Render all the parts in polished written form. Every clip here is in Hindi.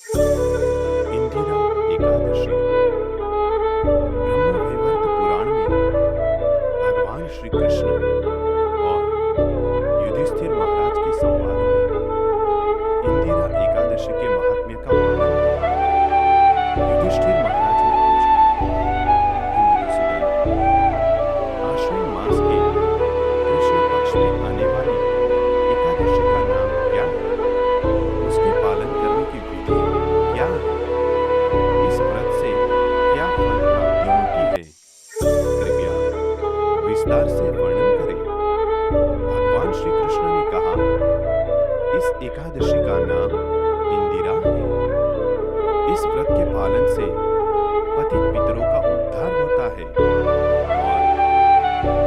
इंदिरा एकादशी। ब्रह्म वैवर्त पुराण में भगवान श्री कृष्ण और युधिष्ठिर महाराज के संवादों में इंदिरा एकादशी के महात्म्य का वर्णन है। युधिष्ठिर महाराज ने पूछा, "हे मधुसूदन, आश्विन मास के कृष्ण पक्ष में आने वाली एकादशी का नाम क्या है? उसके पालन करने की विधि क्या है? इस व्रत से क्या फल प्राप्ति होती है? कृपया विस्तार से वर्णन करें।" भगवान श्री कृष्ण ने कहा, "इस एकादशी का नाम इंदिरा है। इस व्रत के पालन से पतित पितरों का उद्धार होता है और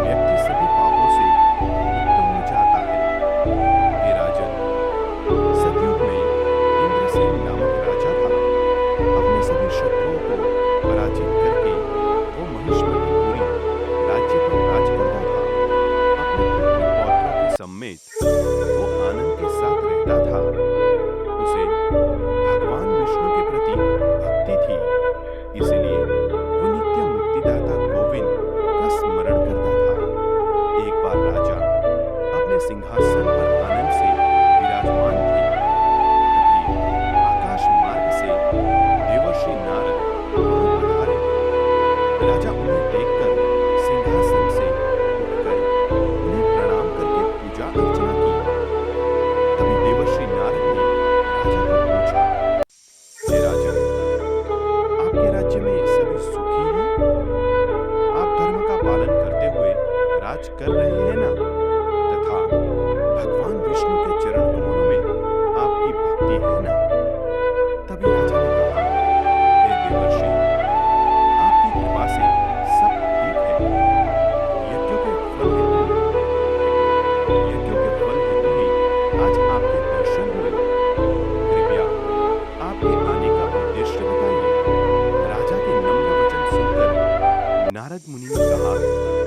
व्यक्ति सभी पापों से मुक्त हो जाता है। हे राजन, सतयुग में इंद्रसेन नामक राजा था। अपने सभी शत्रुओं को पराजित करके वो महिष्मतीपुरी राज्य पर राज करता था। अपने पुत्र पौत्रों के समेत वो आनंद के साथ रहता था। उसे भगवान विष्णु के प्रति भक्ति थी, इसलिए वो नित्य मुक्तिदाता गोविंद का स्मरण करता था। एक बार राजा अपने सिंहासन पर आनंद से विराजमान थे। तभी आकाश मार्ग से देवर्षि नारद वहां पधारे। राजा उन्हें देखकर सिंहासन से उठकर उन्हें प्रणाम करके पूजा अर्चना की। तभी देवर्षि नारद ने राजा को पूछा, "हे राजन, आपके राज्य में सभी सुखी हैं? आप धर्म का पालन करते हुए राज कर रहे हैं ना? तथा भगवान विष्णु के चरण कमलों में आपकी भक्ति है ना?" तभी राजा ने कहा, "हे देवर्षि, आपकी कृपा से सब ठीक है। यज्ञों के फल हेतु ही आज आपके दर्शन हुए। कृपया आपके आने का उद्देश्य बताइए।" राजा के नम्र वचन सुनकर नारद मुनि ने कहा,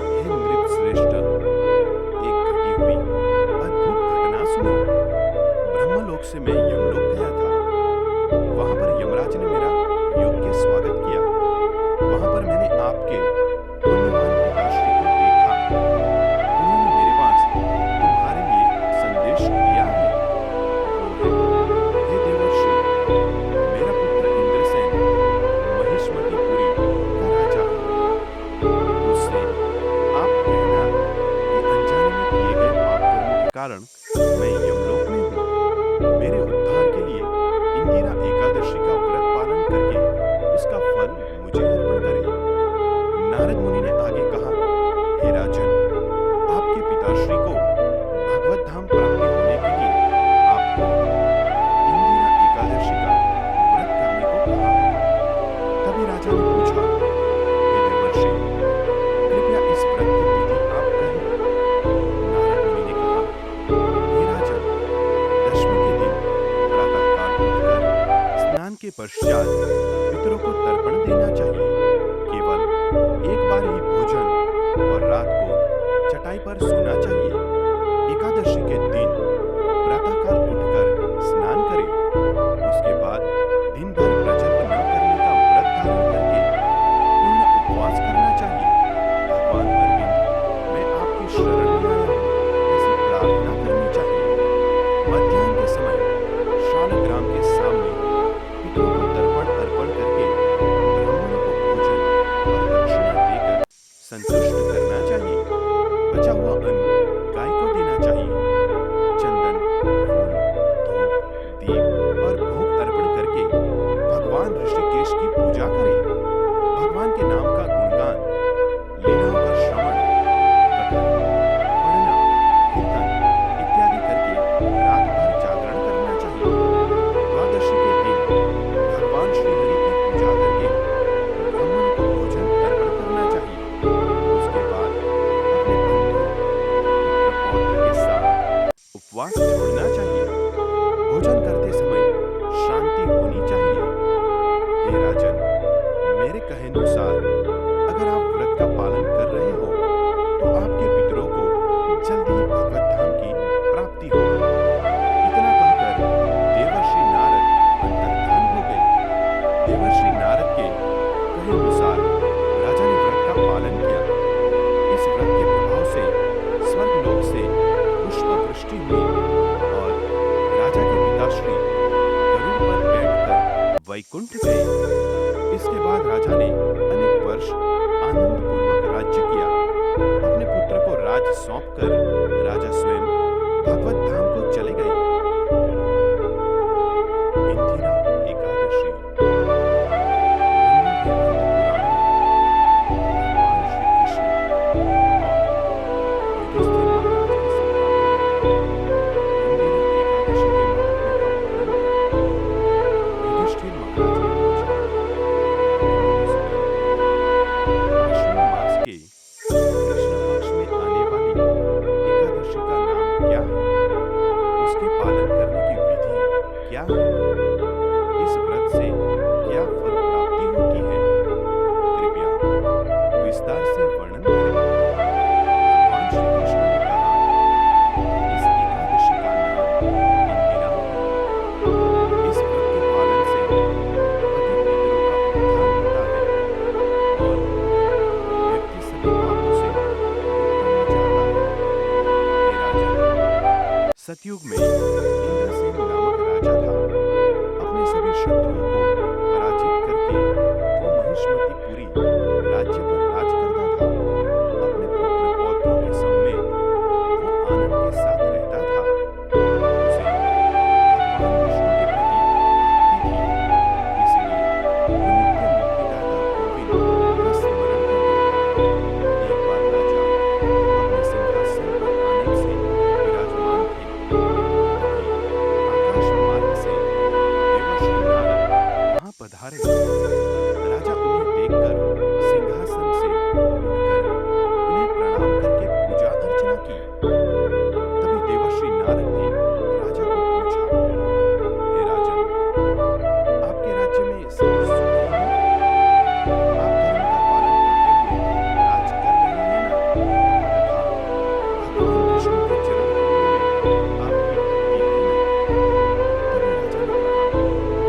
"हे नृपश्रेष्ठ, एक घटी हुई अद्भुत घटना सुनो। ब्रह्मलोक से मैं यमलोक गया था। वहां पर यमराज ने मेरा योग्य स्वागत किया। वहां पर मैंने आपके पुण्यवान पिताश्री को देखा। उन्होंने मेरे पास तुम्हारे लिए संदेश दिया है। वो है, हे देवर्षि, मेरा पुत्र इंद्रसेन महिष्मतीपुरी का राजा है। उससे आप कहना कि अनजाने में किए गए पाप कर्मों के कारण मैं यमलोक में हूँ। मेरे उद्धार के लिए इंदिरा एकादशी का व्रत पालन करके उसका फल मुझे अर्पण करें।" नारद मुनि ने आगे कहा, "हे राजन, आपके पिताश्री को भगवत धाम प्राप्ति होने के लिए आपको इंदिरा एकादशी का व्रत करने को कहा है।" तभी राजा ने पूछा, "हे देवर्षि, कृपया इस व्रत की विधि आप कहें।" नारद मुनि ने कहा, "हे राजन, दशमी के दिन प्रातःकाल उठकर स्नान के पश्चात पितरों को तर्पण देना चाहिए। केवल एक बार ही भोजन और रात को चटाई पर सोना चाहिए। एकादशी के दिन प्रातःकाल उठकर स्नान करें। उसके बाद दिन भर प्रजल्प न करने का व्रत धारण करके पूर्ण उपवास करना चाहिए। भगवान अरविंद, मैं आपकी शरण में आया हूँ, ऐसी प्रार्थना करनी चाहिए। मध्याह्न के समय शालग्राम के सामने पितरों को तर्पण अर्पण करके ब्राह्मणों को भोजन और दक्षिणा देकर संतुष्ट करना चाहिए। बचा हुआ अन्न गाय को देना चाहिए। चंदन, फूल, धूप, दीप और भोग अर्पण करके भगवान ऋषिकेश की पूजा करें। भगवान के नाम का गुणगान, लीलाओं का श्रवण, पठन, पढ़ना, कीर्तन इत्यादि करके रात भर जागरण करना चाहिए। द्वादशी के दिन भगवान श्री हरि की पूजा करके ब्राह्मणों को भोजन अर्पण करना चाहिए। उसके बाद अपने बंधु, पुत्र, पौत्र के साथ उपवास छोड़ना चाहिए। भोजन करते समय शांति होनी चाहिए। हे राजन, मेरे कहेनुसार अगर आप व्रत का पालन कर रहे हो तो आपके पितरों को जल्दी ही भगवत धाम की प्राप्ति होगी। इतना कहकर देवर्षि नारद अंतर्धान हो वैकुंठ गए। इसके बाद राजा ने अनेक वर्ष आनंदपूर्वक राज्य किया। अपने पुत्र को राज सौंपकर राजा स्वयं भगवत धाम को चले गए। इंदिरा एकादशी। ब्रह्म वेदांत पुराण में भगवान श्री कृष्ण और युधिष्ठिर महाराज की संवाद में इंदिरा एकादशी के महात्म्य का वर्णन है। युधिष्ठिर महाराज ने पूछा, आश्विन मास के कृष्ण पक्ष में आने वाली एकादशी का नाम क्या है? उसके पालन करने की विधि क्या है? इस व्रत से क्या फल प्राप्ति होती है? कृपया विस्तार से वर्णन करें। भगवान श्री कृष्ण ने कहा, इस एकादशी का नाम इंदिरा है। इस व्रत के पालन से पति पितरों का उद्धार होता है और व्यक्ति सभी पापों से मुक्त हो जाता है। हे राजन, सतयुग में इंद्रसेन नामक राजा था। अपने सभी शत्रुओं को पराजित करके वो महिष्मतीपुरी राज्य पर राज करता था। अपने पुत्र पौत्रों के समेत वो आनंद के साथ रहता था। उसे भगवान विष्णु के प्रति भक्ति थी, इसलिए वो नित्य मुक्तिदाता गोविंद का स्मरण करता था। एक बार राजा अपने सिंहासन पर आनंद से विराजमान थे, तभी आकाश मार्ग से देवर्षि नारद वहां पधारे। राजा उन्हें देखकर सिंहासन से उठकर उन्हें प्रणाम करके पूजा अर्चना की। तभी देवर्षि नारद ने राजा को पूछा, हे राजन, आपके राज्य में सभी सुखी हैं? आप धर्म का पालन करते हुए राज कर रहे हैं ना? तथा भगवान विष्णु के चरण कमलों में आपकी भक्ति है ना? तभी राजा ने कहा,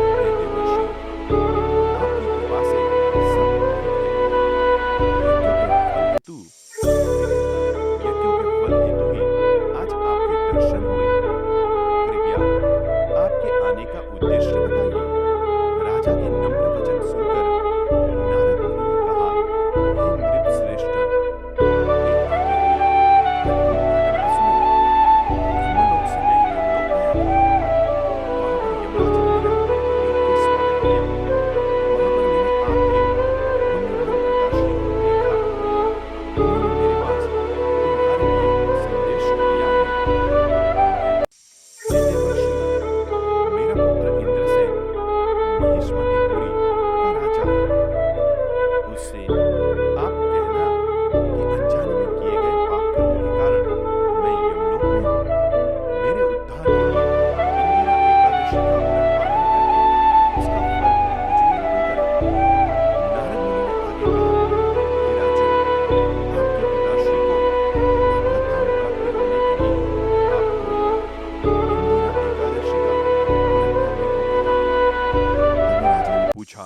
हे देवर्षि, आपकी कृपा से सब ठीक है। यज्ञों के फल हेतु ही आज आपके दर्शन हुए। कृपया आपके आने का उद्देश्य बताइए। राजा के नम्र वचन सुनकर नारद मुनि ने कहा, हे नृपश्रेष्ठ, एक घटी हुई अद्भुत घटना सुनो। ब्रह्मलोक से मैं यमलोक गया था। वहां पर यमराज ने मेरा योग्य स्वागत किया। वहां पर मैंने आपके पुण्यवान पिताश्री को देखा। उन्होंने मेरे पास तुम्हारे लिए संदेश दिया है। हे देवर्षि, मेरा पुत्र इंद्रसेन महिष्मतीपुरी का राजा है। उससे आप कहना कि अनजाने में किए गए पाप कर्मों के कारण मैं यमलोक में हूँ। मेरे उद्धार के लिए इंदिरा एकादशी का व्रत पालन करके उसका फल मुझे अर्पण करें। नारद मुनि ने आगे कहा, हे राजन, आपके पिताश्री को भगवत धाम प्राप्ति होने के लिए आपको इंदिरा एकादशी का व्रत करने को कहा। तभी राजा ने पूछा,